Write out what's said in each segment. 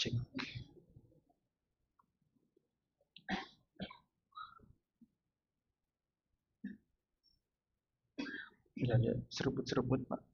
Cek. Tidak ada seruput-seruput, Pak.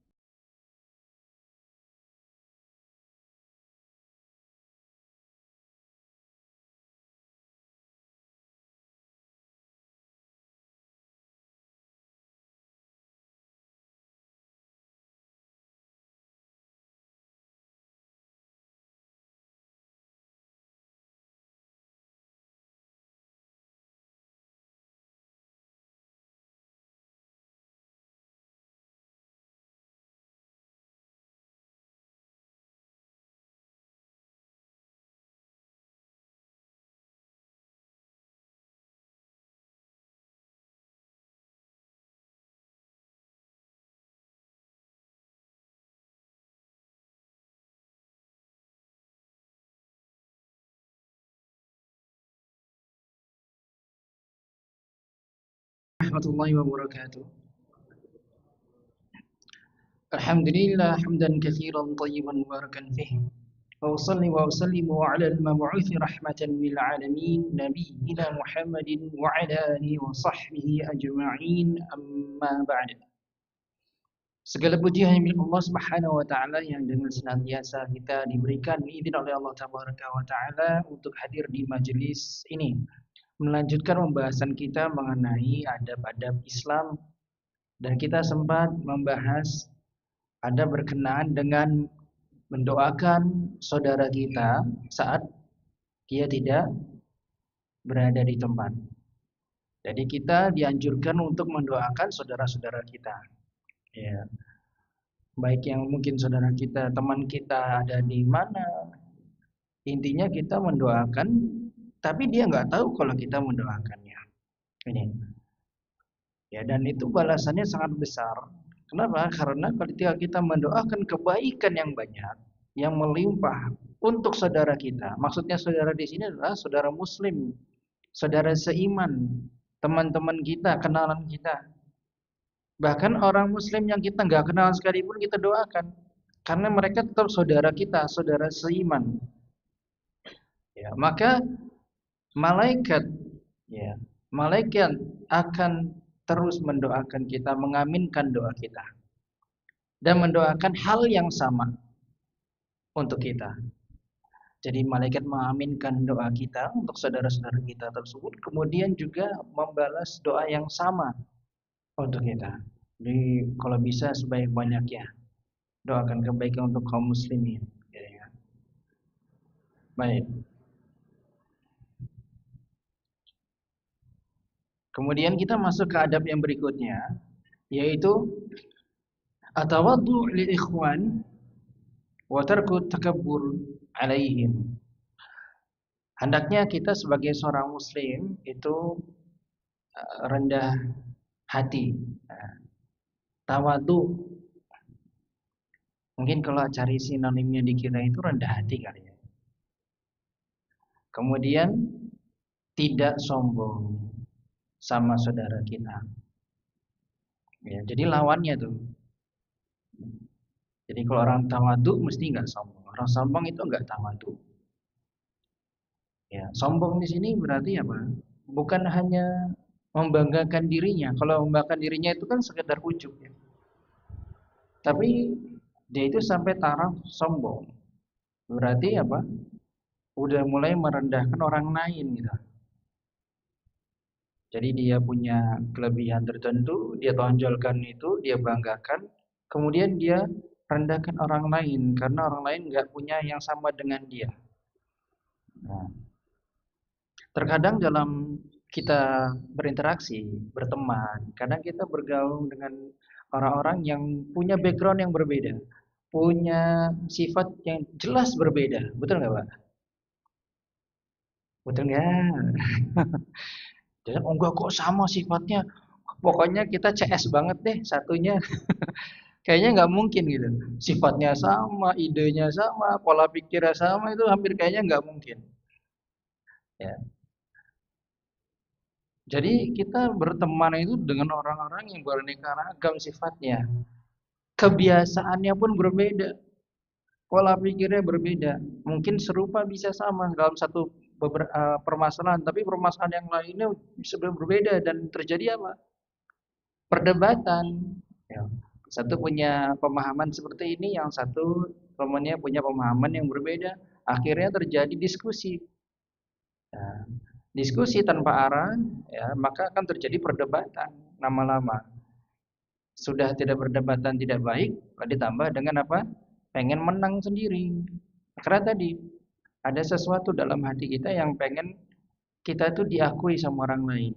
Warahmatullahi wabarakatuh. Alhamdulillah hamdan katsiran thayyiban mubarakan fihi. Wa usalli wa usallimu ala al-mab'uts rahmatan lil alamin nabiyyina Muhammadin wa ala alihi wa sahbihi ajma'in amma ba'd. Segala puji hanya milik Allah Subhanahu wa taala yang dengan senantiasa kita diberikan izin oleh Allah Tabaraka wa taala untuk hadir di majelis ini, melanjutkan pembahasan kita mengenai adab-adab Islam, dan kita sempat membahas ada berkenaan dengan mendoakan saudara kita saat dia tidak berada di tempat. Jadi kita dianjurkan untuk mendoakan saudara-saudara kita. Ya, baik yang mungkin saudara kita, teman kita ada di mana. Intinya kita mendoakan, tapi dia nggak tahu kalau kita mendoakannya. Ini. Ya, dan itu balasannya sangat besar. Kenapa? Karena ketika kita mendoakan kebaikan yang banyak, yang melimpah untuk saudara kita. Maksudnya saudara di sini adalah saudara muslim, saudara seiman, teman-teman kita, kenalan kita. Bahkan orang muslim yang kita nggak kenal sekalipun kita doakan. Karena mereka tetap saudara kita, saudara seiman. Ya, maka malaikat, ya, malaikat akan terus mendoakan kita, mengaminkan doa kita, dan mendoakan hal yang sama untuk kita. Jadi malaikat mengaminkan doa kita untuk saudara-saudara kita tersebut, kemudian juga membalas doa yang sama untuk kita. Jadi kalau bisa sebanyak-banyaknya doakan kebaikan untuk kaum muslimin. Ya. Baik. Kemudian kita masuk ke adab yang berikutnya, yaitu atawaddu lil ikhwan wa tarku takabbur alaihim. Hendaknya kita sebagai seorang muslim itu rendah hati, tawadu. Mungkin kalau cari sinonimnya dikira itu rendah hati kali ya. Kemudian tidak sombong sama saudara kita. Ya, jadi lawannya tuh. Jadi kalau orang tawadu mesti nggak sombong. Orang sombong itu nggak tawadu. Ya, sombong di sini berarti apa? Bukan hanya membanggakan dirinya. Kalau membanggakan dirinya itu kan sekedar ujub ya. Tapi dia itu sampai taraf sombong. Berarti apa? Udah mulai merendahkan orang lain gitu. Jadi dia punya kelebihan tertentu, dia tonjolkan itu, dia banggakan, kemudian dia rendahkan orang lain karena orang lain nggak punya yang sama dengan dia. Nah, terkadang dalam kita berinteraksi, berteman, kadang kita bergaul dengan orang-orang yang punya background yang berbeda, punya sifat yang jelas berbeda, betul nggak Pak? Betul nggak? Jadi oh enggak kok sama sifatnya, pokoknya kita CS banget deh satunya. Kayaknya nggak mungkin gitu. Sifatnya sama, idenya sama, pola pikirnya sama, itu hampir kayaknya nggak mungkin. Ya. Jadi kita berteman itu dengan orang-orang yang beraneka ragam sifatnya. Kebiasaannya pun berbeda. pola pikirnya berbeda. Mungkin serupa bisa sama dalam satu permasalahan, tapi permasalahan yang lainnya bisa berbeda dan terjadi apa? Perdebatan. Ya. Satu punya pemahaman seperti ini, yang satu temannya punya pemahaman yang berbeda. Akhirnya terjadi diskusi. Nah, diskusi tanpa arah, ya, maka akan terjadi perdebatan lama-lama. Sudah tidak perdebatan tidak baik, ditambah dengan apa? Pengen menang sendiri. Karena tadi ada sesuatu dalam hati kita yang pengen kita itu diakui sama orang lain.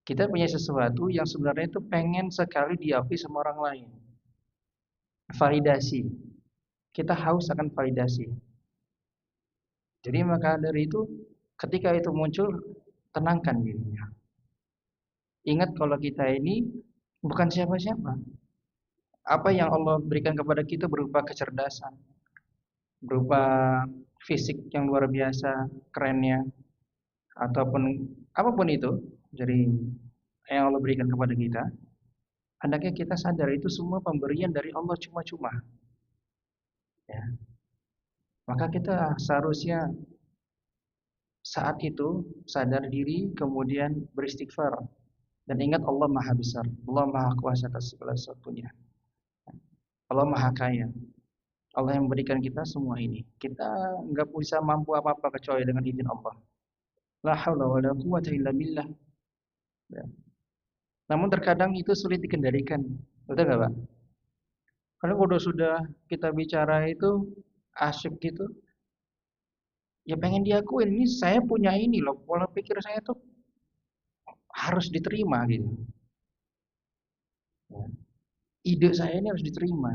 Kita punya sesuatu yang sebenarnya itu pengen sekali diakui sama orang lain. Validasi. Kita haus akan validasi. Jadi maka dari itu ketika itu muncul, tenangkan dirinya. Ingat kalau kita ini bukan siapa-siapa. Apa yang Allah berikan kepada kita berupa kecerdasan, berupa fisik yang luar biasa, kerennya, ataupun apapun itu, jadi yang Allah berikan kepada kita, hendaknya kita sadar itu semua pemberian dari Allah cuma-cuma. Ya. Maka kita seharusnya saat itu sadar diri, kemudian beristighfar dan ingat Allah Maha Besar, Allah Maha Kuasa atas segala sesuatunya, Allah Maha Kaya. Allah yang memberikan kita semua ini. Kita nggak bisa mampu apa-apa kecuali dengan izin Allah. La haula wala quwwata illa billah. Ya. Namun terkadang itu sulit dikendalikan. Betul nggak, Pak? Kalau sudah kita bicara itu asyik gitu, ya pengen diakuin ini saya punya ini loh, pola pikir saya tuh harus diterima gitu. Ya. Ide saya ini harus diterima.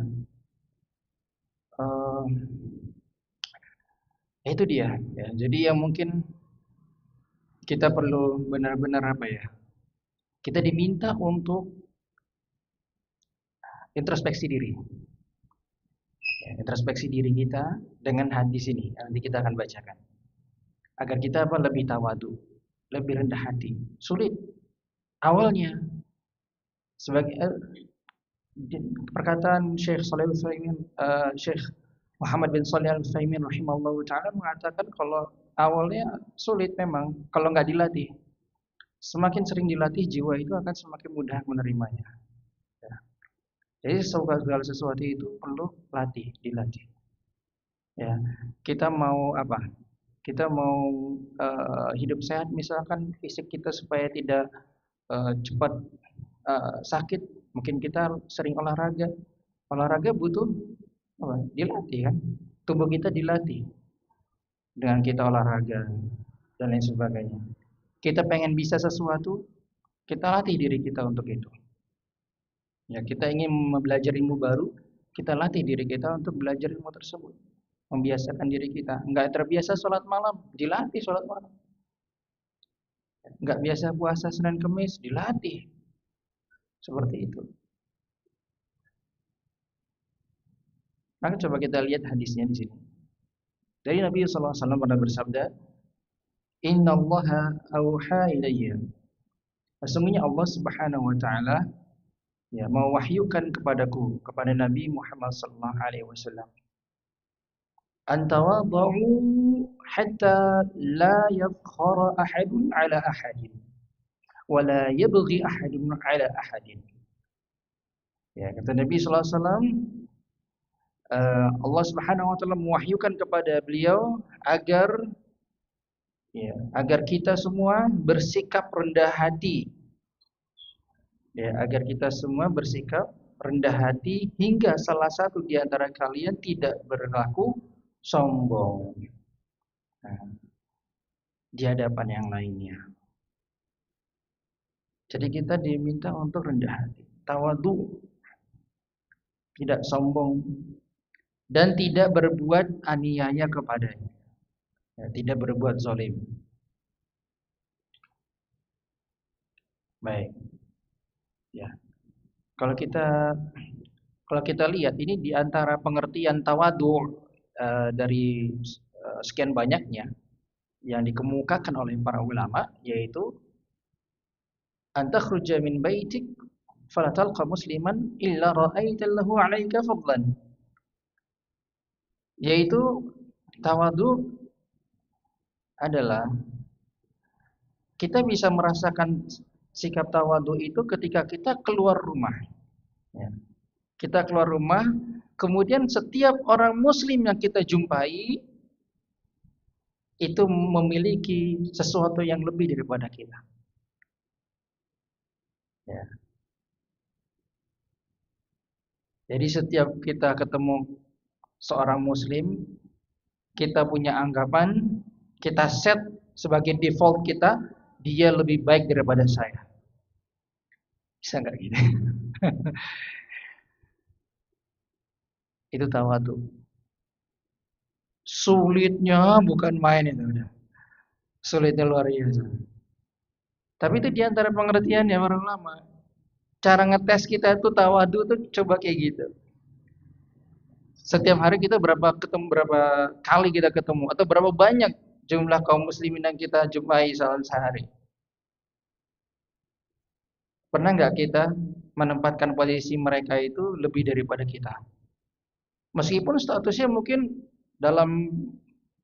Uh, itu dia. Ya. Jadi yang mungkin kita perlu benar-benar apa ya? Kita diminta untuk introspeksi diri. Ya, introspeksi diri kita dengan hadis ini. Nanti kita akan bacakan. Agar kita apa lebih tawadu, lebih rendah hati. Sulit awalnya. Sebagai perkataan Syekh Shalih Al-Utsaimin, Syekh Muhammad bin Shalih Al-Utsaimin rahimahullah taala mengatakan kalau awalnya sulit memang kalau nggak dilatih. Semakin sering dilatih jiwa itu akan semakin mudah menerimanya. Ya. Jadi segala sesuatu itu perlu dilatih. Ya, kita mau apa? Kita mau hidup sehat, misalkan fisik kita supaya tidak cepat sakit, mungkin kita sering olahraga. Olahraga butuh apa? Dilatih kan? Tubuh kita dilatih dengan kita olahraga dan lain sebagainya. Kita pengen bisa sesuatu, kita latih diri kita untuk itu. Ya, kita ingin belajar ilmu baru, kita latih diri kita untuk belajar ilmu tersebut. Membiasakan diri kita. Enggak terbiasa sholat malam, dilatih sholat malam. Enggak biasa puasa Senin Kemis, dilatih. Seperti itu. Maka coba kita lihat hadisnya di sini. Dari Nabi sallallahu alaihi wasallam pernah bersabda, "Innallaha auha ilayya." Sesungguhnya Allah Subhanahu wa taala ya mewahyukan kepadaku, kepada Nabi Muhammad sallallahu alaihi wasallam, "Antawadhu hatta la yadkhara ahadun ala ahadin wa la yabghi ahadun ala ahadin." Ya, kata Nabi sallallahu alaihi wasallam, Allah Subhanahu wa taala mewahyukan kepada beliau agar kita semua bersikap rendah hati. Ya, agar kita semua bersikap rendah hati hingga salah satu di antara kalian tidak berlaku sombong. Nah, di hadapan yang lainnya. Jadi kita diminta untuk rendah hati, tawadu, tidak sombong dan tidak berbuat aniaya kepadanya. Ya, tidak berbuat zalim. Baik. Ya. Kalau kita lihat ini di antara pengertian tawadu dari sekian banyaknya yang dikemukakan oleh para ulama, yaitu antakhruja min baitik fala talqa musliman illa ra'aita lahu 'alaika fadlan. Yaitu tawadu adalah kita bisa merasakan sikap tawadu itu ketika kita keluar rumah. Ya. Kita keluar rumah, kemudian setiap orang muslim yang kita jumpai itu memiliki sesuatu yang lebih daripada kita. Ya. Jadi setiap kita ketemu seorang muslim, kita punya anggapan, kita set sebagai default kita, dia lebih baik daripada saya. Bisa nggak gitu? Itu tawadu. Sulitnya bukan main itu udah. Sulitnya luar biasa. Tapi itu diantara pengertian ya orang lama. Cara ngetes kita itu tawadu tuh coba kayak gitu. Setiap hari kita berapa kali kita ketemu atau berapa banyak jumlah kaum muslimin yang kita jumpai salam sehari. Pernah nggak kita menempatkan posisi mereka itu lebih daripada kita? Meskipun statusnya mungkin dalam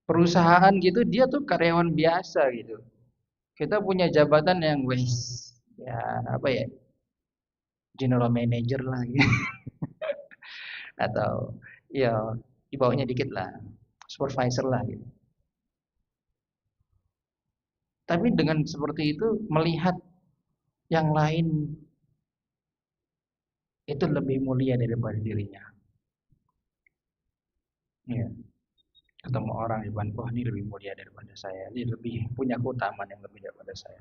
perusahaan gitu dia tuh karyawan biasa gitu. Kita punya jabatan yang wes ya apa ya? General manager lah gitu. Atau ya di bawahnya dikit lah, supervisor lah gitu. Tapi dengan seperti itu melihat yang lain itu lebih mulia daripada dirinya. Ya, ketemu orang di depan, wah ini lebih mulia daripada saya, ini lebih punya keutamaan yang lebih daripada saya.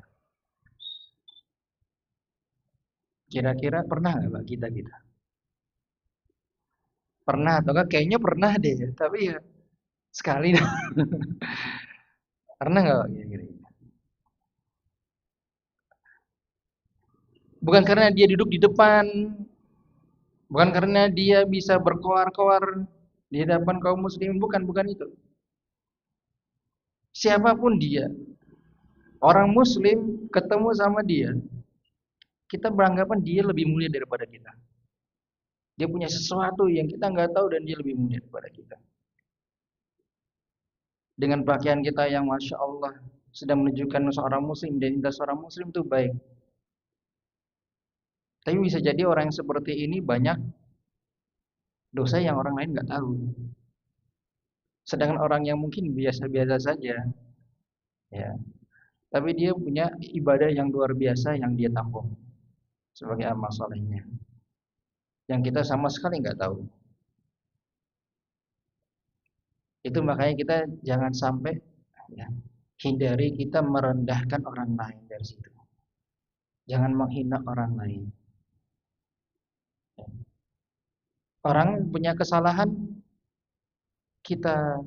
Kira-kira pernah nggak Pak kita? Pernah atau enggak? Kayaknya pernah deh, tapi ya sekali. Pernah nggak Pak kira-kira? Bukan karena dia duduk di depan, bukan karena dia bisa berkoar-koar di hadapan kaum muslimin, bukan itu. Siapapun dia, orang muslim ketemu sama dia, kita beranggapan dia lebih mulia daripada kita. Dia punya sesuatu yang kita nggak tahu dan dia lebih mulia daripada kita. Dengan pakaian kita yang masya Allah sudah menunjukkan seorang muslim, identitas seorang muslim itu baik. Tapi bisa jadi orang yang seperti ini banyak dosa yang orang lain nggak tahu. Sedangkan orang yang mungkin biasa-biasa saja, ya, tapi dia punya ibadah yang luar biasa yang dia tampung sebagai amal solehnya, yang kita sama sekali nggak tahu. Itu makanya kita jangan sampai ya, hindari kita merendahkan orang lain dari situ. Jangan menghina orang lain. Orang punya kesalahan, kita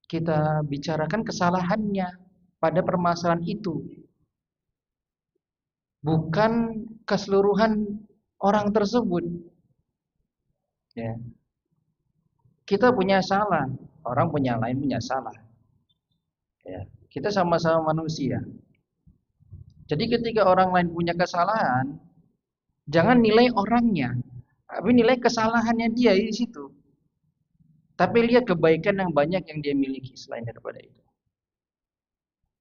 kita bicarakan kesalahannya pada permasalahan itu, bukan keseluruhan orang tersebut. Ya. Kita punya salah, orang punya lain punya salah. Ya. Kita sama-sama manusia. Jadi ketika orang lain punya kesalahan, jangan nilai orangnya, tapi nilai kesalahannya dia di situ. Tapi lihat kebaikan yang banyak yang dia miliki selain daripada itu.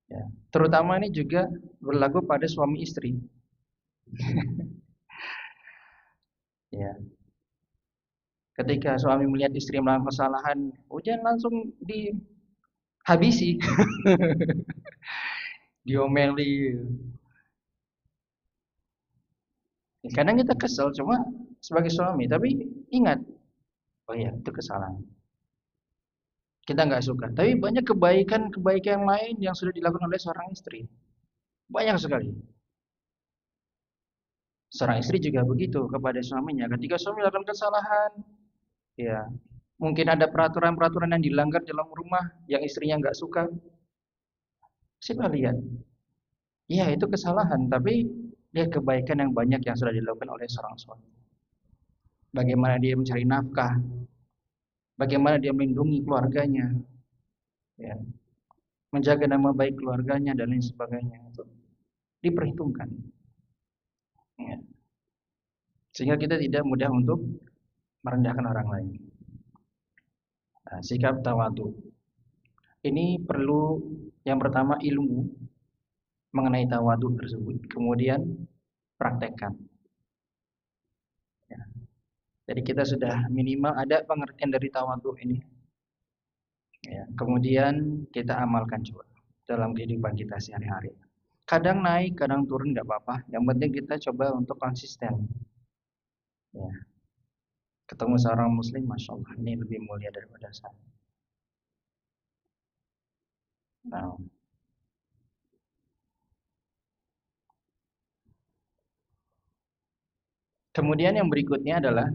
Ya. Terutama ini juga berlaku pada suami istri. Ya. Ketika suami melihat istri melakukan kesalahan, jangan langsung dihabisi, diomeli. Kadang kita kesel cuma sebagai suami, tapi ingat, oh ya itu kesalahan. Kita nggak suka. Tapi banyak kebaikan-kebaikan lain yang sudah dilakukan oleh seorang istri. Banyak sekali. Seorang istri juga begitu kepada suaminya. Ketika suami melakukan kesalahan, ya mungkin ada peraturan-peraturan yang dilanggar dalam rumah yang istrinya nggak suka. Coba lihat, ya itu kesalahan, tapi lihat kebaikan yang banyak yang sudah dilakukan oleh seorang suami. Bagaimana dia mencari nafkah, bagaimana dia melindungi keluarganya, ya, menjaga nama baik keluarganya dan lain sebagainya. Itu diperhitungkan. Ya. Sehingga kita tidak mudah untuk merendahkan orang lain. Nah, sikap tawadhu. Ini perlu yang pertama ilmu mengenai tawadhu tersebut, kemudian praktekkan. Ya. Jadi kita sudah minimal ada pengertian dari tawadhu ini. Ya. Kemudian kita amalkan juga dalam kehidupan kita sehari-hari. Kadang naik, kadang turun nggak apa-apa. Yang penting kita coba untuk konsisten. Ya. Ketemu seorang muslim, masya Allah, ini lebih mulia daripada saya. Nah, kemudian yang berikutnya adalah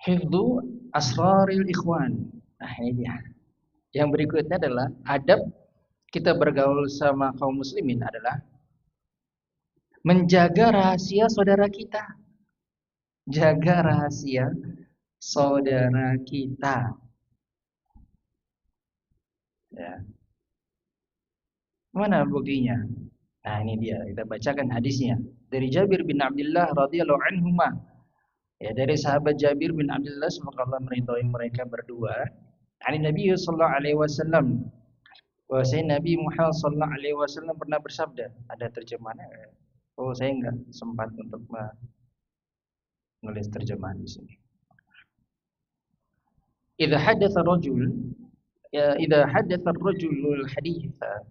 hifdzu asraril ikhwan. Nah, ini dia. Yang berikutnya adalah adab kita bergaul sama kaum muslimin adalah menjaga rahasia saudara kita. Jaga rahasia saudara kita. Ya. Mana buktinya? Nah, ini dia. Kita bacakan hadisnya dari Jabir bin Abdullah radhiyallahu anhuma. Ya, dari sahabat Jabir bin Abdullah, semoga Allah meridhai mereka berdua. Ani Nabi sallallahu alaihi wasallam. Bahwasanya Nabi Muhammad sallallahu alaihi wasallam pernah bersabda. Ada terjemahannya? Oh, saya enggak sempat untuk menulis terjemahan di sini. Idza hadatsa rajul, ya idza hadatsa ar-rajulul haditsa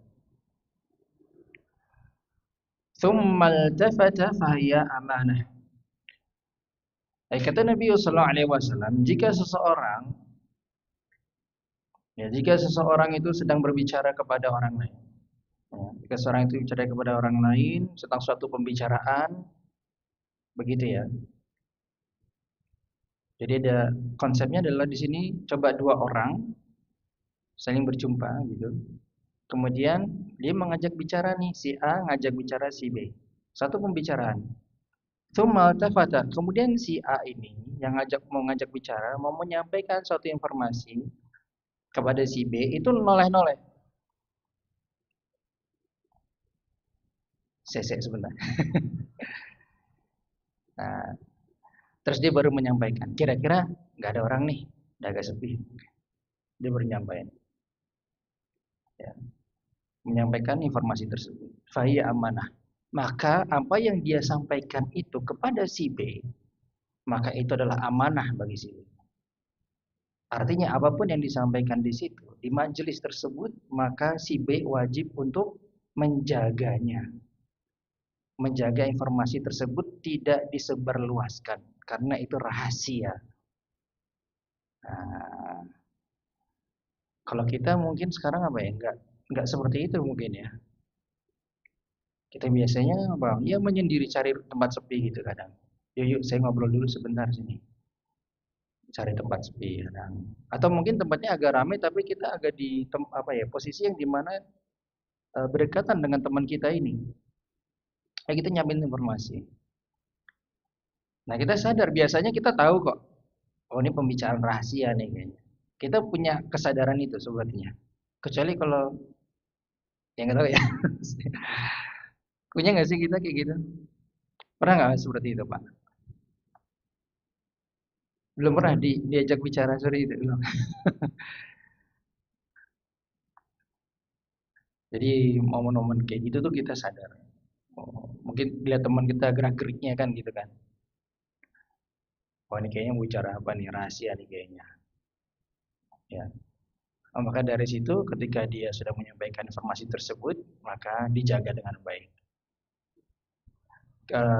thumma iltafata fahiya amanah. Kata Nabi sallallahu alaihi wasallam, jika seseorang itu sedang berbicara kepada orang lain, ya, jika seorang itu bicara kepada orang lain tentang suatu pembicaraan, begitu ya. Jadi ada konsepnya adalah di sini coba dua orang saling berjumpa gitu. Kemudian dia mengajak bicara nih, si A ngajak bicara si B. Satu pembicaraan. Tsumma tafata. Kemudian si A ini yang mau ngajak bicara, mau menyampaikan suatu informasi kepada si B, itu noleh-noleh. Sesek sebentar. Nah, terus dia baru menyampaikan. Kira-kira nggak ada orang nih, udah agak sepi. Dia baru menyampaikan. Ya, menyampaikan informasi tersebut. Fahiya amanah. Maka apa yang dia sampaikan itu kepada si B, maka itu adalah amanah bagi si B. Artinya apapun yang disampaikan di situ, di majelis tersebut, maka si B wajib untuk menjaganya. Menjaga informasi tersebut tidak disebarluaskan karena itu rahasia. Nah, kalau kita mungkin sekarang apa ya? Enggak seperti itu mungkin ya. Kita biasanya apa? Ya menyendiri cari tempat sepi gitu kadang. Yuk, saya ngobrol dulu sebentar sini. Cari tempat sepi kadang. Atau mungkin tempatnya agak ramai tapi kita agak di posisi yang dimana berdekatan dengan teman kita ini. Kita nyampein informasi. Nah, kita sadar biasanya kita tahu kok. Oh, ini pembicaraan rahasia nih kayaknya. Kita punya kesadaran itu sebetulnya. Kecuali kalau yang nggak tahu ya. Punya nggak sih kita kayak gitu? Pernah nggak seperti itu, Pak? Belum pernah diajak bicara seperti itu belum. Jadi momen-momen kayak gitu tuh kita sadar. Oh, mungkin lihat teman kita gerak-geriknya kan gitu kan. Oh, ini kayaknya mau bicara apa nih, rahasia nih kayaknya. Ya. Oh, maka dari situ ketika dia sudah menyampaikan informasi tersebut, maka dijaga dengan baik.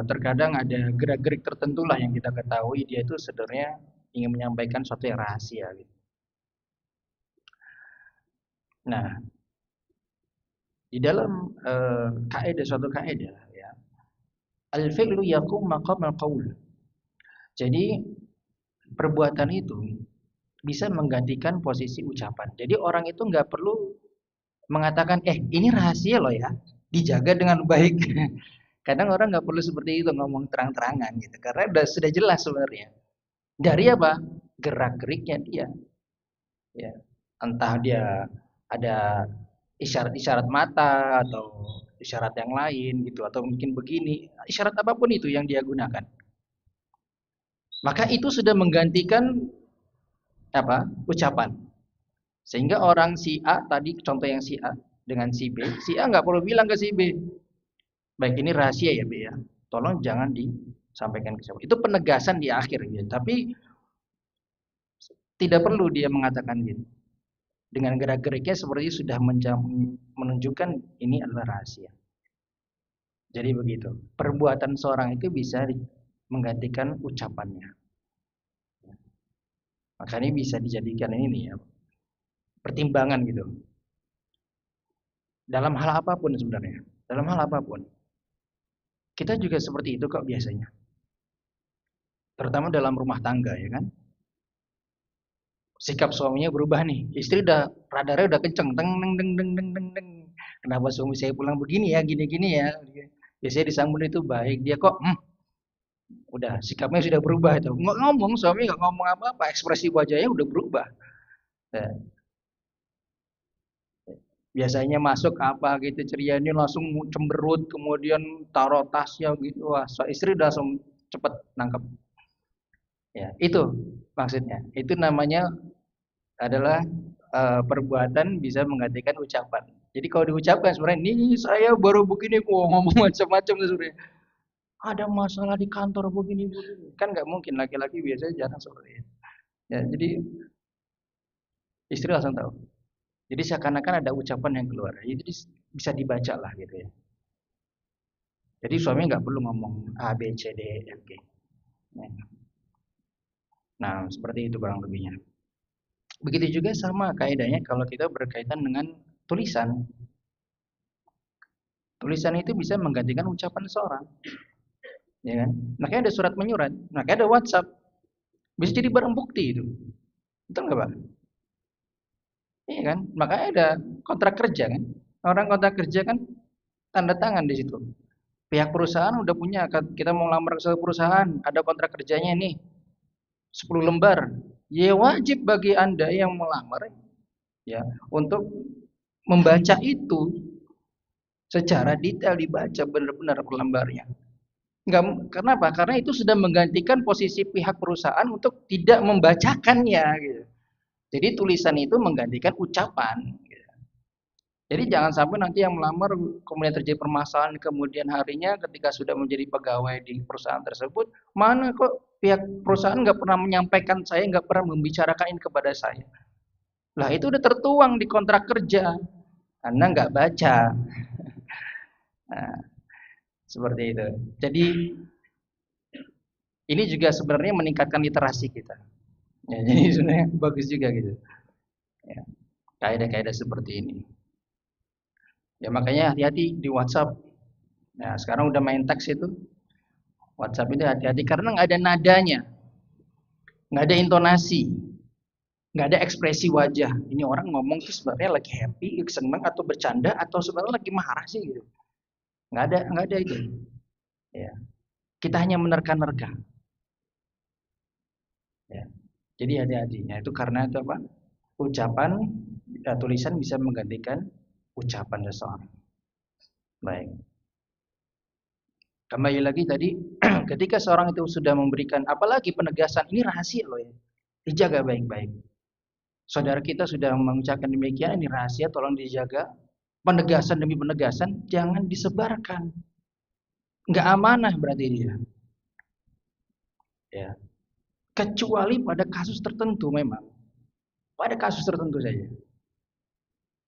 Terkadang ada gerak-gerik tertentu lah yang kita ketahui dia itu sebenarnya ingin menyampaikan sesuatu yang rahasia gitu. Nah, di dalam suatu kaidah ya, al-fi'lu yaqum maqam al-qaul. Jadi perbuatan itu bisa menggantikan posisi ucapan. Jadi orang itu nggak perlu mengatakan ini rahasia loh ya, dijaga dengan baik. Kadang orang nggak perlu seperti itu ngomong terang-terangan gitu, karena sudah jelas sebenarnya. Dari apa? Gerak-geriknya dia. Ya. Entah dia ada isyarat-isyarat mata atau isyarat yang lain gitu, atau mungkin begini, isyarat apapun itu yang dia gunakan. Maka itu sudah menggantikan apa? Ucapan. Sehingga orang si A tadi contoh yang si A dengan si A nggak perlu bilang ke si B. Baik ini rahasia ya B ya. Tolong jangan disampaikan ke siapa. Itu penegasan di akhir gitu. Tapi tidak perlu dia mengatakan gitu. Dengan gerak-geriknya seperti sudah menunjukkan ini adalah rahasia. Jadi begitu. Perbuatan seorang itu bisa menggantikan ucapannya. Makanya bisa dijadikan ini ya, pertimbangan gitu. Dalam hal apapun sebenarnya. Dalam hal apapun. Kita juga seperti itu kok biasanya. Terutama dalam rumah tangga ya kan. Sikap suaminya berubah nih. Istri radarnya udah kenceng. Teng teng teng teng teng teng teng. Kenapa suami saya pulang begini ya, gini-gini ya. Biasanya disambut itu baik. Dia kok udah sikapnya sudah berubah itu. Nggak ngomong, suami nggak ngomong apa-apa, ekspresi wajahnya udah berubah. Nah, biasanya masuk apa gitu ceria, ini langsung cemberut, kemudian taruh tasnya gitu. Wah, istri udah langsung cepet nangkep. Ya, itu maksudnya. Itu namanya adalah perbuatan bisa menggantikan ucapan. Jadi kalau diucapkan sebenarnya ini saya baru begini, ngomong macam-macam sebenarnya. Ada masalah di kantor begini. Kan nggak mungkin, laki-laki biasanya jarang seperti itu. Ya, jadi istri langsung tahu. Jadi seakan-akan ada ucapan yang keluar. Jadi bisa dibaca lah gitu ya. Jadi suami nggak perlu ngomong A, B, C, D, E, F, G. Nah, seperti itu kurang lebihnya. Begitu juga sama kaidahnya kalau kita berkaitan dengan tulisan. Tulisan itu bisa menggantikan ucapan seorang. Ya kan? Makanya ada surat menyurat, makanya ada WhatsApp. Bisa jadi barang bukti itu. Betul nggak, Pak? Iya kan? Makanya ada kontrak kerja kan? Orang kontrak kerja kan tanda tangan di situ. Pihak perusahaan udah punya, kita mau lamar ke suatu perusahaan, ada kontrak kerjanya nih 10 lembar. Ya wajib bagi Anda yang melamar ya untuk membaca itu secara detail, dibaca benar-benar per lembarnya. Enggak, kenapa? Karena itu sudah menggantikan posisi pihak perusahaan untuk tidak membacakannya gitu. Jadi tulisan itu menggantikan ucapan. Jadi jangan sampai nanti yang melamar kemudian terjadi permasalahan kemudian harinya ketika sudah menjadi pegawai di perusahaan tersebut, mana kok pihak perusahaan nggak pernah menyampaikan saya, nggak pernah membicarakan ini kepada saya. Lah itu udah tertuang di kontrak kerja, Anda nggak baca. Nah, seperti itu. Jadi ini juga sebenarnya meningkatkan literasi kita. Ya, jadi sebenarnya bagus juga gitu. Ya, kaidah-kaidah seperti ini. Ya makanya hati-hati di WhatsApp. Nah sekarang udah main teks itu. WhatsApp itu hati-hati karena nggak ada nadanya, nggak ada intonasi, nggak ada ekspresi wajah. Ini orang ngomong tuh sebenarnya lagi happy, seneng atau bercanda atau sebenarnya lagi marah sih gitu. Nggak ada itu. Ya. Kita hanya menerka-nerka. Ya. Jadi hati-hati. Ya, itu karena itu apa? Ucapan, tulisan bisa menggantikan ucapan seseorang. Baik. Kembali lagi tadi, ketika seorang itu sudah memberikan, apalagi penegasan, ini rahasia loh ya, dijaga baik-baik. Saudara kita sudah mengucapkan demikian, ini rahasia, tolong dijaga. Penegasan demi penegasan, jangan disebarkan. Nggak amanah berarti dia. Ya. Kecuali pada kasus tertentu memang. Pada kasus tertentu saja.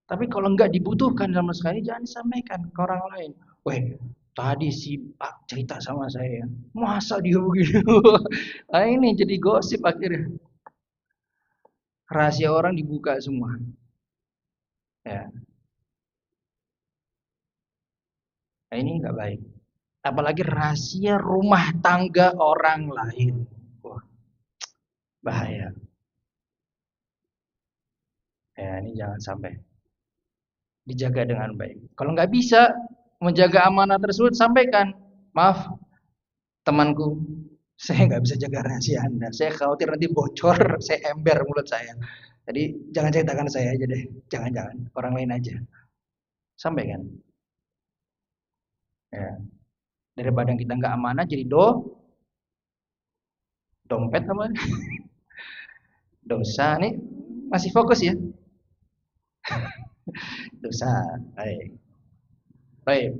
Tapi kalau nggak dibutuhkan sama sekali, jangan disampaikan ke orang lain. Weh, tadi si Pak cerita sama saya, masa dia begini? Nah, ini jadi gosip akhirnya. Rahasia orang dibuka semua. Ya. Nah, ini nggak baik. Apalagi rahasia rumah tangga orang lain. Wah, bahaya. Ya, ini jangan sampai. Dijaga dengan baik. Kalau nggak bisa menjaga amanah tersebut, sampaikan. Maaf, temanku, saya nggak bisa jaga rahasia Anda. Saya khawatir nanti bocor, saya ember mulut saya. Jadi jangan ceritakan saya aja deh. Jangan-jangan orang lain aja. Sampaikan. Ya. Daripada kita nggak amanah jadi dompet apa dosa nih masih fokus ya dosa. Baik. Baik.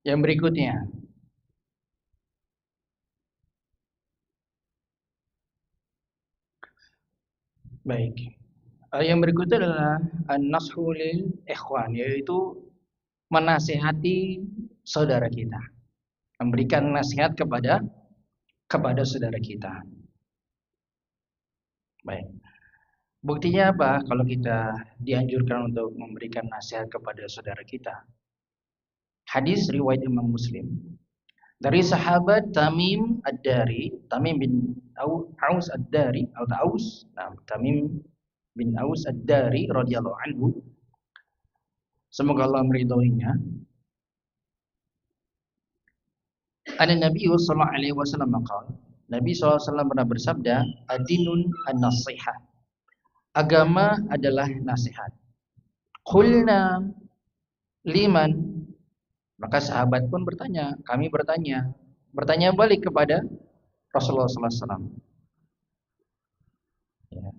Yang berikutnya. Baik. Yang berikutnya adalah an-nashu lil ikhwan, yaitu menasihati saudara kita, memberikan nasihat kepada saudara kita. Baik. Buktinya apa? Kalau kita dianjurkan untuk memberikan nasihat kepada saudara kita. Hadis riwayat Imam Muslim dari sahabat Tamim Ad-Dari, Tamim bin Aus Ad-Dari atau Aus, nah, Tamim bin Aus Ad-Dari radhiyallahu anhu. Semoga Allah meridhoinya. Ada Nabi sallallahu alaihi wasallam qala, Nabi SAW pernah bersabda, adinun an-nasihah. Agama adalah nasihat. Qulna liman. Maka sahabat pun bertanya, kami bertanya. Bertanya balik kepada Rasulullah SAW. Ya.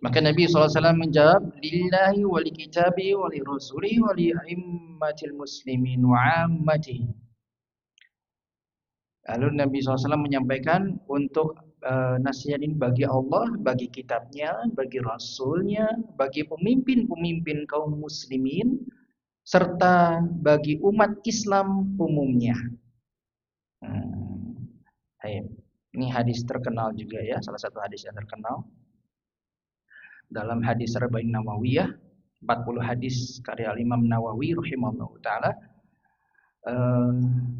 Maka Nabi SAW menjawab, lillahi wa li kitabi wa li rasuli wa li a'immatil muslimin wa ammatihi. Lalu Nabi SAW menyampaikan untuk nasihat ini bagi Allah, bagi kitabnya, bagi rasulnya, bagi pemimpin-pemimpin kaum muslimin, serta bagi umat Islam umumnya. Ini hadis terkenal juga ya, salah satu hadis yang terkenal. Dalam hadis Arba'in Nawawiyah, 40 hadis karya Imam Nawawi rahimahullah ta'ala.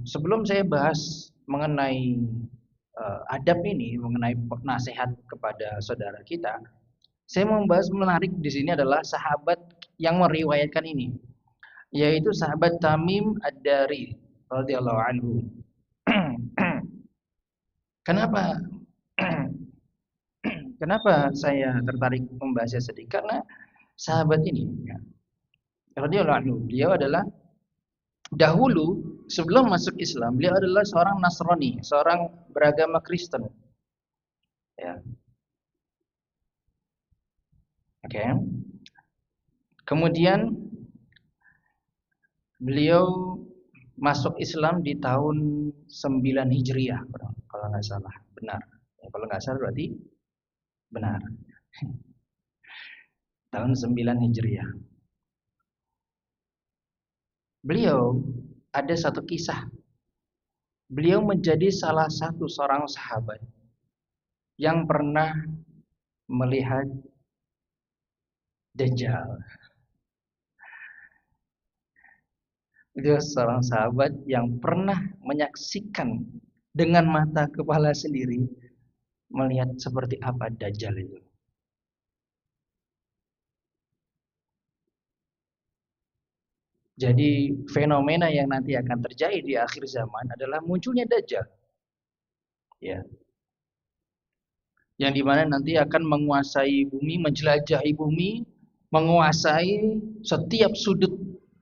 Sebelum saya bahas mengenai adab ini, mengenai nasihat kepada saudara kita, saya mau membahas menarik di sini adalah sahabat yang meriwayatkan ini, yaitu sahabat Tamim Ad-Dari radhiyallahu anhu. Kenapa Kenapa saya tertarik membahasnya sedikit? Karena sahabat ini, ya, radhiyallahu anhu, beliau adalah dahulu sebelum masuk Islam, beliau adalah seorang Nasrani, seorang beragama Kristen. Ya. Oke. Kemudian beliau masuk Islam di tahun 9 Hijriah, kalau nggak salah, benar. Ya, kalau nggak salah berarti benar. Tahun 9 Hijriah. Beliau ada satu kisah. Beliau menjadi salah satu seorang sahabat yang pernah melihat Dajjal. Beliau seorang sahabat yang pernah menyaksikan dengan mata kepala sendiri melihat seperti apa Dajjal itu. Jadi fenomena yang nanti akan terjadi di akhir zaman adalah munculnya Dajjal. Ya. Yang dimana nanti akan menguasai bumi, menjelajahi bumi, menguasai setiap sudut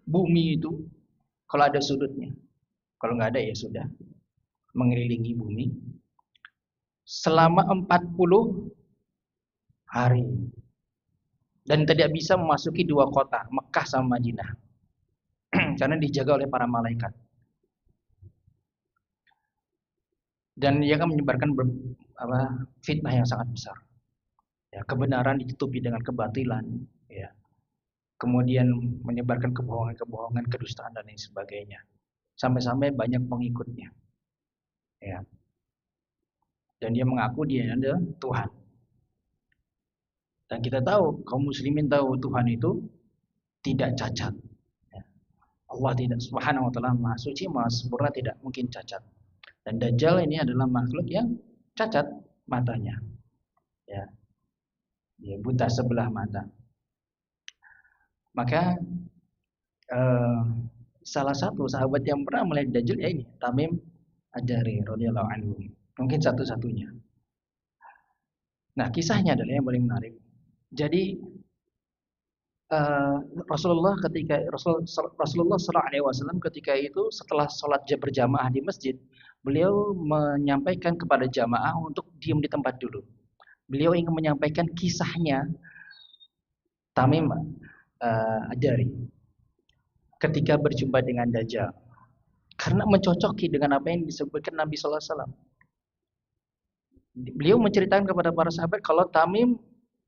bumi itu. Kalau ada sudutnya. Kalau nggak ada ya sudah. Mengelilingi bumi. Selama 40 hari. Dan tidak bisa memasuki dua kota, Mekah sama Madinah. Karena dijaga oleh para malaikat. Dan dia akan menyebarkan fitnah yang sangat besar. Ya, kebenaran ditutupi dengan kebatilan. Ya. Kemudian menyebarkan kebohongan-kebohongan, kedustaan dan lain sebagainya. Sampai-sampai banyak pengikutnya. Ya. Dan dia mengaku dia adalah Tuhan. Dan kita tahu, kaum muslimin tahu Tuhan itu tidak cacat. Ya. Allah tidak, subhanahu wa ta'ala maha suci, maha sempurna, tidak mungkin cacat. Dan Dajjal ini adalah makhluk yang cacat matanya. Ya. Dia buta sebelah mata. Maka salah satu sahabat yang pernah melihat Dajjal ya ini, Tamim Ad-Dari radhiyallahu anhu. Mungkin satu-satunya. Nah, kisahnya adalah yang paling menarik. Jadi eh, Rasulullah Sallallahu Alaihi Wasallam ketika itu setelah sholat berjamaah di masjid, beliau menyampaikan kepada jamaah untuk diam di tempat dulu. Beliau ingin menyampaikan kisahnya Tamim Ad-Dari ketika berjumpa dengan Dajjal, karena mencocoki dengan apa yang disebutkan Nabi Sallallahu Alaihi Wasallam. Beliau menceritakan kepada para sahabat kalau Tamim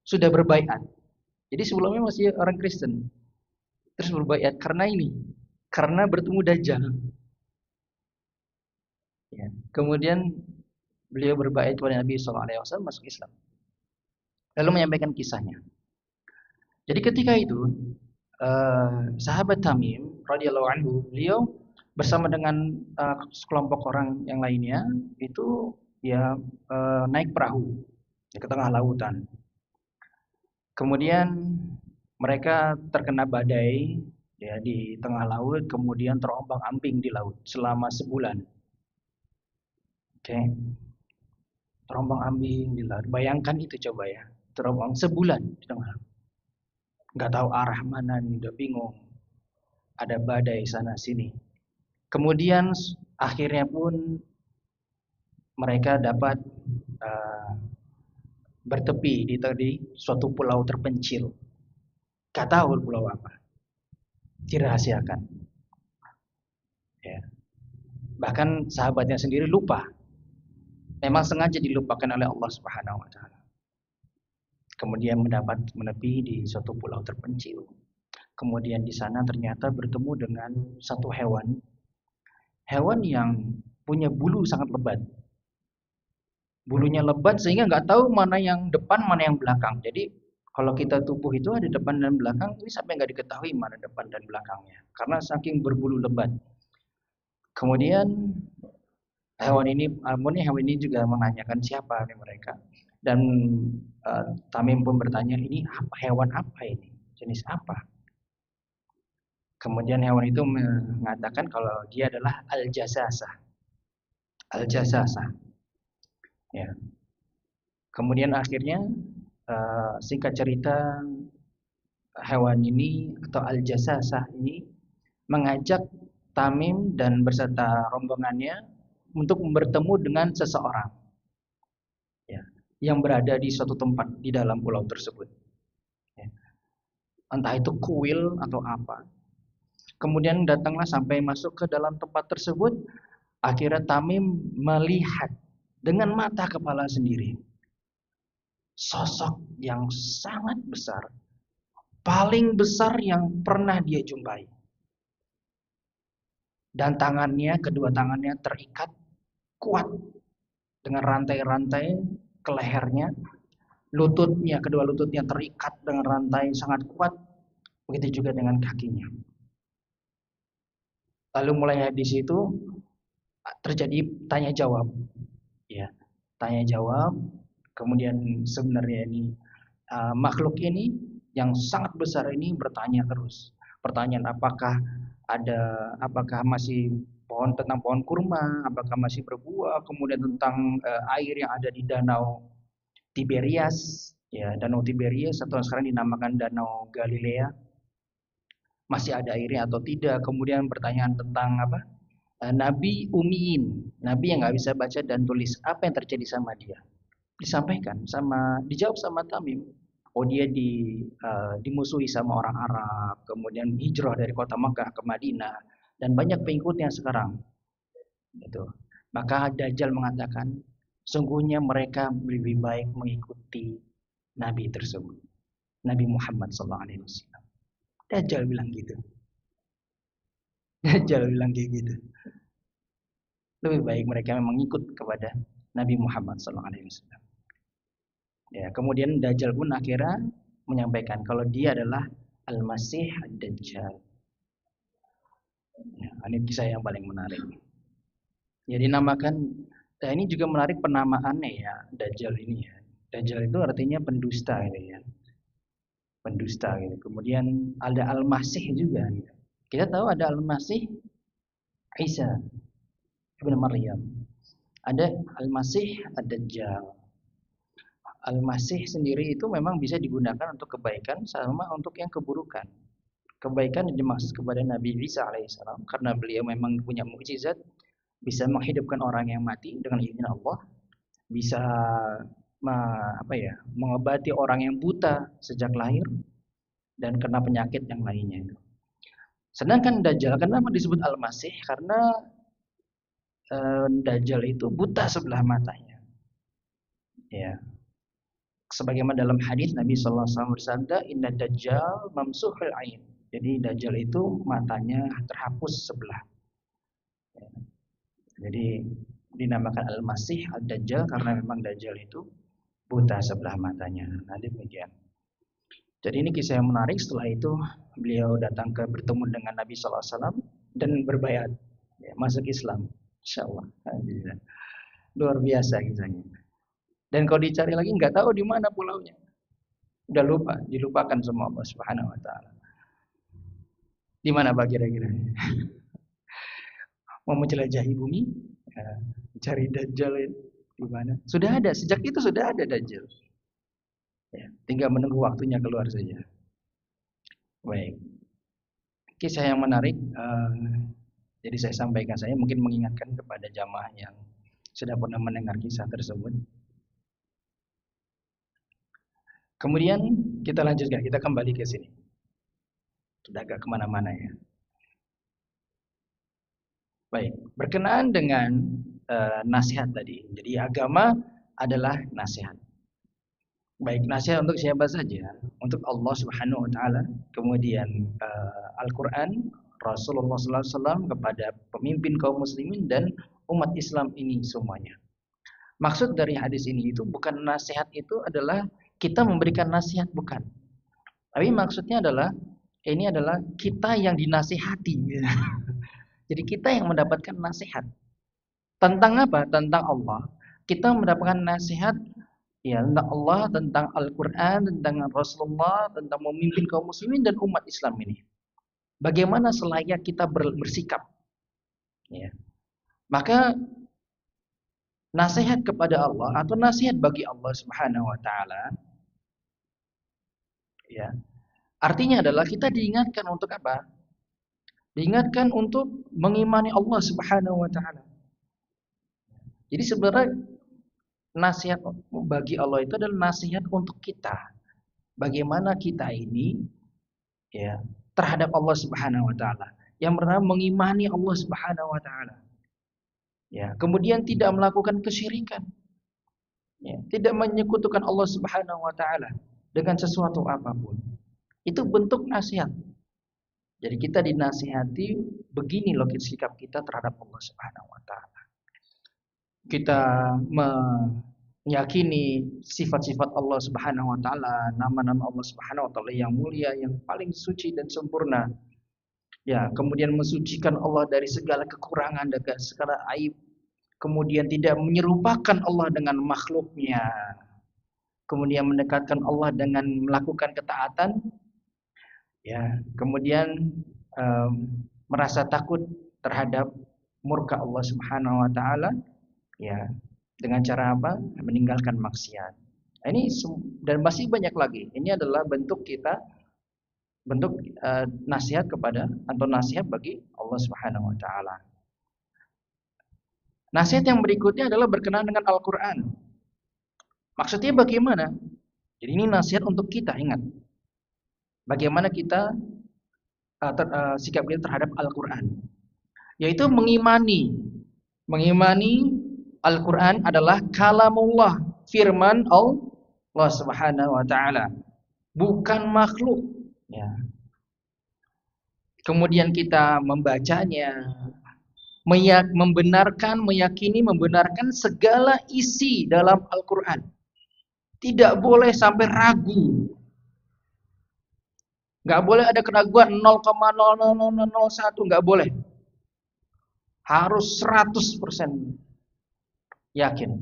sudah berbaiat. Jadi sebelumnya masih orang Kristen. Terus berbaiat karena ini, karena bertemu Dajjal. Ya. Kemudian beliau berbaiat kepada Nabi SAW masuk Islam. Lalu menyampaikan kisahnya. Jadi ketika itu sahabat Tamim radhiyallahu anhu, beliau bersama dengan sekelompok orang yang lainnya itu ya naik perahu ke tengah lautan. Kemudian mereka terkena badai ya di tengah laut, kemudian terombang-ambing di laut selama sebulan. Oke. Terombang-ambing di laut. Bayangkan itu coba ya. Terombang sebulan di tengah laut. Nggak tahu arah mana nih, udah bingung. Ada badai sana sini. Kemudian akhirnya pun mereka dapat bertepi di suatu pulau terpencil. Gak tahu pulau apa. Dirahasiakan. Ya. Bahkan sahabatnya sendiri lupa. Memang sengaja dilupakan oleh Allah Subhanahu wa taala. Kemudian mendapat menepi di suatu pulau terpencil. Kemudian di sana ternyata bertemu dengan satu hewan. Hewan yang punya bulu sangat lebat. Bulunya lebat sehingga nggak tahu mana yang depan, mana yang belakang. Jadi kalau kita tubuh itu ada depan dan belakang, ini sampai nggak diketahui mana depan dan belakangnya. Karena saking berbulu lebat. Kemudian hewan ini juga menanyakan siapa nih mereka. Dan Tamim pun bertanya, ini apa, hewan apa ini? Jenis apa? Kemudian hewan itu mengatakan kalau dia adalah al-jasasah. Al-jasasah. Ya. Kemudian akhirnya singkat cerita hewan ini atau al-jasasah ini mengajak Tamim dan beserta rombongannya untuk bertemu dengan seseorang ya, yang berada di suatu tempat di dalam pulau tersebut. Ya. Entah itu kuil atau apa. Kemudian datanglah sampai masuk ke dalam tempat tersebut. Akhirnya Tamim melihat dengan mata kepala sendiri sosok yang sangat besar, paling besar yang pernah dia jumpai. Dan kedua tangannya terikat kuat dengan rantai-rantai ke lehernya. Kedua lututnya terikat dengan rantai sangat kuat. Begitu juga dengan kakinya. Lalu mulai di situ terjadi tanya jawab. Ya, tanya jawab. Kemudian sebenarnya ini makhluk ini yang sangat besar ini bertanya terus. Pertanyaan apakah masih tentang pohon kurma, apakah masih berbuah, kemudian tentang air yang ada di danau Tiberias, ya danau Tiberias atau sekarang dinamakan danau Galilea, masih ada airnya atau tidak. Kemudian pertanyaan tentang Nabi Umiin, Nabi yang nggak bisa baca dan tulis, apa yang terjadi sama dia? Dijawab sama Tamim. Oh dia dimusuhi sama orang Arab, kemudian hijrah dari kota Makkah ke Madinah, dan banyak pengikutnya sekarang. Gitu. Maka Dajjal mengatakan, sungguhnya mereka lebih baik mengikuti Nabi tersebut, Nabi Muhammad SAW. Dajjal bilang gitu. Dajjal bilang kayak gitu. Lebih baik mereka memang ikut kepada Nabi Muhammad SAW. Ya, kemudian Dajjal pun akhirnya menyampaikan kalau dia adalah Al-Masih Ad-Dajjal. Ya, ini kisah yang paling menarik. Ya dinamakan, ini juga menarik penamaannya ya, Dajjal ini ya. Dajjal itu artinya pendusta gitu ya. Pendusta gitu. Kemudian ada Al-Masih juga gitu. Kita tahu ada Al-Masih Isa ibn Maryam. Ada Al-Masih, Ad-Dajjal. Al-Masih sendiri itu memang bisa digunakan untuk kebaikan sama untuk yang keburukan. Kebaikan yang dimaksud kepada Nabi Isa alaihissalam karena beliau memang punya mukjizat, bisa menghidupkan orang yang mati dengan izin Allah, bisa mengobati orang yang buta sejak lahir dan kena penyakit yang lainnya itu. Sedangkan Dajjal, kenapa disebut Al-Masih? Karena Dajjal itu buta sebelah matanya. Ya. Sebagaimana dalam hadis Nabi sallallahu alaihi wasallam bersabda, "Inna Dajjal mamsuhul ain." Jadi Dajjal itu matanya terhapus sebelah. Ya. Jadi dinamakan Al-Masih Ad-Dajjal karena memang Dajjal itu buta sebelah matanya. Nah, demikian. Jadi ini kisah yang menarik. Setelah itu beliau datang bertemu dengan Nabi sallallahu alaihi wasallam dan berbayat, ya, masuk Islam. Insyaallah. Alhamdulillah. Luar biasa kisahnya. Dan kalau dicari lagi nggak tahu di mana pulaunya. Udah lupa, dilupakan sama Allah Subhanahu wa taala. Di mana Pak kira-kira? Mau menjelajahi bumi? Ya, cari Dajjal di mana? Sudah ada, sejak itu sudah ada Dajjal. Ya, tinggal menunggu waktunya keluar saja. Baik. Kisah yang menarik. Jadi saya sampaikan, saya mungkin mengingatkan kepada jamaah yang sudah pernah mendengar kisah tersebut. Kemudian kita lanjutkan, kita kembali ke sini. Sudah agak kemana-mana ya. Baik, berkenaan dengan nasihat tadi. Jadi agama adalah nasihat. Baik, nasihat untuk siapa saja? Untuk Allah Subhanahu wa taala, kemudian Al-Qur'an, Rasulullah sallallahu alaihi wasallam kepada pemimpin kaum muslimin dan umat Islam ini semuanya. Maksud dari hadis ini itu bukan nasihat itu adalah kita memberikan nasihat, bukan. Tapi maksudnya adalah ini adalah kita yang dinasihati. Jadi kita yang mendapatkan nasihat. Tentang apa? Tentang Allah. Kita mendapatkan nasihat ya tentang Allah, tentang Al-Qur'an, tentang Rasulullah, tentang memimpin kaum muslimin dan umat Islam ini. Bagaimana selayak kita bersikap. Ya. Maka nasihat kepada Allah atau nasihat bagi Allah Subhanahu wa taala ya. Artinya adalah kita diingatkan untuk apa? Diingatkan untuk mengimani Allah Subhanahu wa taala. Jadi sebenarnya nasihat bagi Allah itu adalah nasihat untuk kita. Bagaimana kita ini ya terhadap Allah Subhanahu wa taala. Yang pertama mengimani Allah Subhanahu wa taala. Ya, kemudian tidak melakukan kesyirikan. Ya, tidak menyekutukan Allah Subhanahu wa taala dengan sesuatu apapun. Itu bentuk nasihat. Jadi kita dinasihati begini loh sikap kita terhadap Allah Subhanahu wa taala. Kita meyakini sifat-sifat Allah Subhanahu wa taala, nama-nama Allah Subhanahu wa taala yang mulia, yang paling suci dan sempurna. Ya, kemudian mensucikan Allah dari segala kekurangan dan segala aib. Kemudian tidak menyerupakan Allah dengan makhluknya. Kemudian mendekatkan Allah dengan melakukan ketaatan. Ya, kemudian merasa takut terhadap murka Allah Subhanahu wa taala. Ya, dengan cara apa? Meninggalkan maksiat. Ini dan masih banyak lagi. Ini adalah bentuk kita nasihat kepada atau nasihat bagi Allah Subhanahu wa taala. Nasihat yang berikutnya adalah berkenaan dengan Al-Qur'an. Maksudnya bagaimana? Jadi ini nasihat untuk kita, ingat. Bagaimana kita sikap kita terhadap Al-Qur'an. Yaitu mengimani Al-Qur'an adalah kalamullah, firman Allah Subhanahu wa taala, bukan makhluk. Ya. Kemudian kita membacanya, meyakini, membenarkan segala isi dalam Al-Quran. Tidak boleh sampai ragu. Nggak boleh ada keraguan 0,00001, nggak boleh. Harus 100% yakin.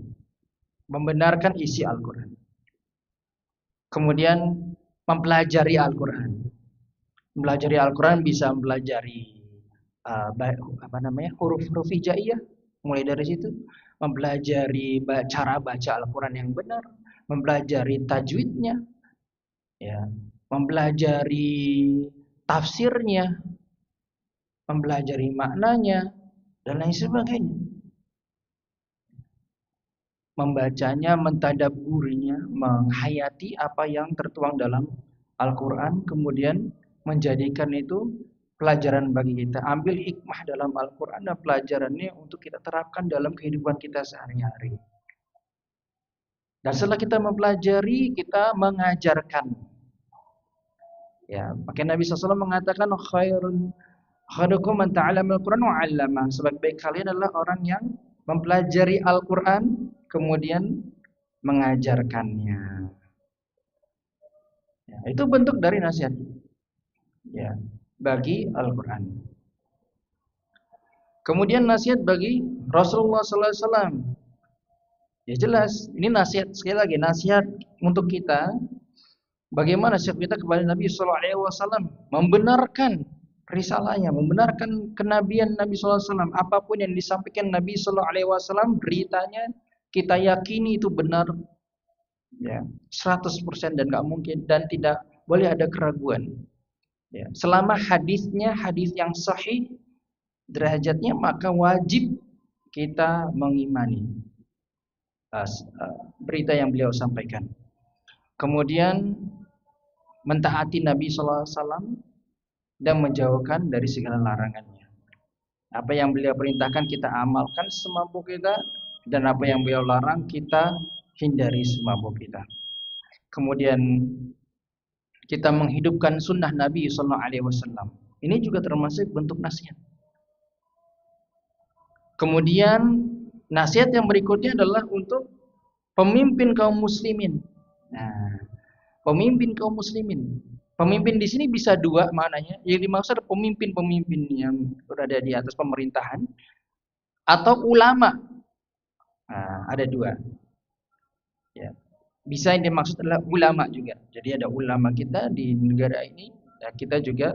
Membenarkan isi Al-Quran. Kemudian mempelajari Al-Quran. Mempelajari Al-Quran bisa mempelajari huruf-huruf hijaiyah, Mulai dari situ mempelajari cara baca Al-Quran yang benar, mempelajari tajwidnya, ya, mempelajari tafsirnya, mempelajari maknanya, dan lain sebagainya. Membacanya, mentadabburinya, menghayati apa yang tertuang dalam Al-Quran, kemudian menjadikan itu pelajaran bagi kita. Ambil hikmah dalam Al-Quran dan pelajarannya untuk kita terapkan dalam kehidupan kita sehari-hari. Dan setelah kita mempelajari, kita mengajarkan. Ya, makanya Nabi SAW mengatakan khairukum man ta'allama al-Quran wa 'allama. Sebaik-baik kalian adalah orang yang mempelajari Al-Quran kemudian mengajarkannya. Ya, itu bentuk dari nasihat, ya, bagi Al-Quran. Kemudian nasihat bagi Rasulullah SAW. Ya jelas, ini nasihat, sekali lagi nasihat untuk kita. Bagaimana nasihat kita kepada Nabi SAW membenarkan risalahnya, membenarkan kenabian Nabi SAW. Apapun yang disampaikan Nabi SAW, beritanya kita yakini itu benar, ya, 100% dan nggak mungkin dan tidak boleh ada keraguan. Ya, selama hadisnya hadis yang sahih derajatnya, maka wajib kita mengimani berita yang beliau sampaikan. Kemudian mentaati Nabi SAW dan menjauhkan dari segala larangannya. Apa yang beliau perintahkan kita amalkan semampu kita, dan apa yang beliau larang kita hindari semampu kita. Kemudian kita menghidupkan sunnah Nabi SAW. Ini juga termasuk bentuk nasihat. Kemudian nasihat yang berikutnya adalah untuk pemimpin kaum muslimin. Nah, pemimpin kaum muslimin. Pemimpin di sini bisa dua maknanya. Yang dimaksud pemimpin-pemimpin yang berada di atas pemerintahan atau ulama. Nah, ada dua. Ya. Bisa yang dimaksud adalah ulama juga. Jadi ada ulama kita di negara ini, ya, kita juga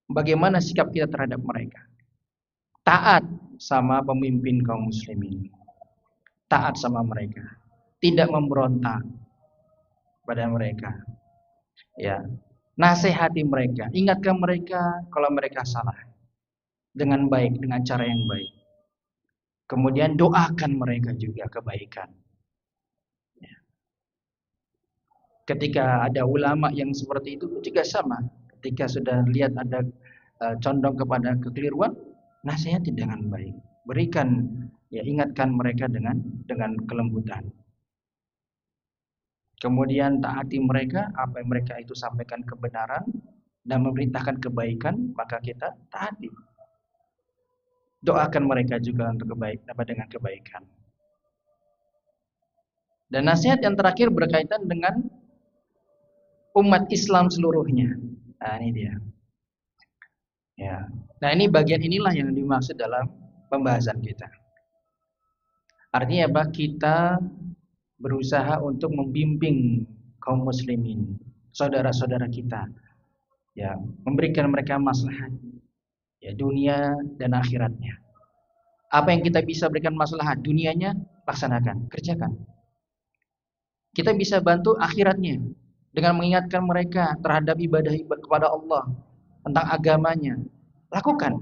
bagaimana sikap kita terhadap mereka. Taat sama pemimpin kaum muslimin. Taat sama mereka. Tidak memberontak pada mereka. Ya. Nasihati mereka, ingatkan mereka kalau mereka salah dengan baik, dengan cara yang baik. Kemudian doakan mereka juga kebaikan. Ya. Ketika ada ulama yang seperti itu juga sama. Ketika sudah lihat ada condong kepada kekeliruan, nasihati dengan baik. Berikan, ya, ingatkan mereka dengan kelembutan. Kemudian taati mereka, apa yang mereka itu sampaikan kebenaran dan memerintahkan kebaikan, maka kita taati. Doakan mereka juga untuk dengan kebaikan. Dan nasihat yang terakhir berkaitan dengan umat Islam seluruhnya. Nah, ini dia. Ya. Nah, ini bagian inilah yang dimaksud dalam pembahasan kita. Artinya apa? Kita berusaha untuk membimbing kaum muslimin, saudara-saudara kita, ya, memberikan mereka maslahat, ya, dunia dan akhiratnya. Apa yang kita bisa berikan maslahat dunianya, laksanakan, kerjakan. Kita bisa bantu akhiratnya dengan mengingatkan mereka terhadap ibadah kepada Allah, tentang agamanya. Lakukan.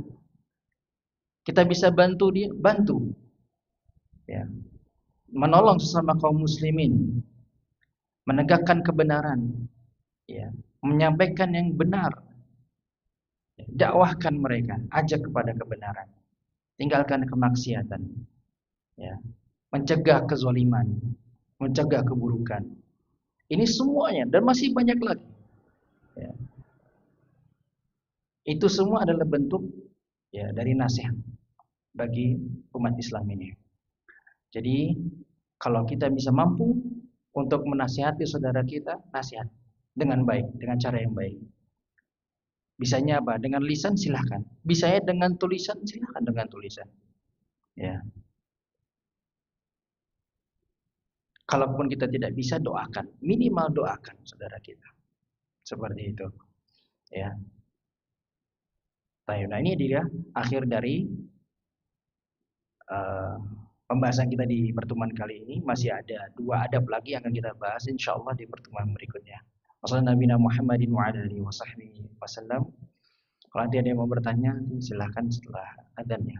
Kita bisa bantu dia, bantu. Ya. Menolong sesama kaum muslimin, menegakkan kebenaran, ya, menyampaikan yang benar, dakwahkan mereka, ajak kepada kebenaran, tinggalkan kemaksiatan, ya, mencegah kezaliman, mencegah keburukan. Ini semuanya dan masih banyak lagi. Ya. Itu semua adalah bentuk, ya, dari nasihat bagi umat Islam ini. Jadi kalau kita bisa mampu untuk menasihati saudara kita, nasihat dengan baik, dengan cara yang baik. Bisanya apa? Dengan lisan silahkan. Bisanya dengan tulisan silahkan dengan tulisan. Ya. Kalaupun kita tidak bisa, doakan, minimal doakan saudara kita. Seperti itu. Ya. Nah, ini dia akhir dari uh, pembahasan kita di pertemuan kali ini. Masih ada 2 adab lagi yang akan kita bahas insyaallah di pertemuan berikutnya. Wassalamualaikum Muhammadin wa ala alihi wasallam. Kalau nanti ada yang mau bertanya, silahkan setelah adanya.